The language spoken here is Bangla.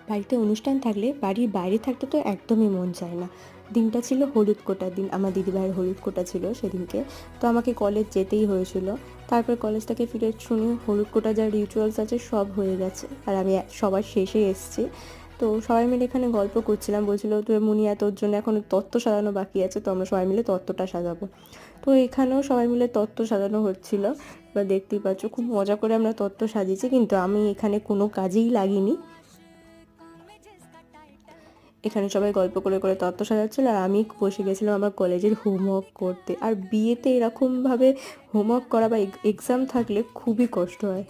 বাড়িতে অনুষ্ঠান থাকলে বাড়ির বাইরে থাকতে তো একদমই মন চায় না। দিনটা ছিল হলুদ কোটার দিন, আমার দিদিভাইয়ের হলুদ কোটা ছিল সেদিনকে। তো আমাকে কলেজ যেতেই হয়েছিল। তারপর কলেজ থেকে ফিরে শুনি হলুদ কোটা যা রিচুয়ালস আছে সব হয়ে গেছে, আর আমি সবার শেষে এসেছি। তো সবাই মিলে এখানে গল্প করছিলাম, বলছিল তো মুনিয়া তোর জন্য এখন তত্ত্ব সাজানো বাকি আছে, তো আমরা সবাই মিলে তত্ত্বটা সাজাবো। তো এখানেও সবাই মিলে তত্ত্ব সাজানো হচ্ছিল। এবার দেখতেই পাচ্ছ খুব মজা করে আমরা তত্ত্ব সাজিয়েছি, কিন্তু আমি এখানে কোনো কাজেই লাগিনি। এখানে সবাই গল্প করে করে তত্ত্ব সাজাচ্ছিল, আর আমি বসে গেছিলাম আমার কলেজের হোমওয়ার্ক করতে। আর বিয়েতে এরকমভাবে হোমওয়ার্ক করা বা এক্সাম থাকলে খুবই কষ্ট হয়।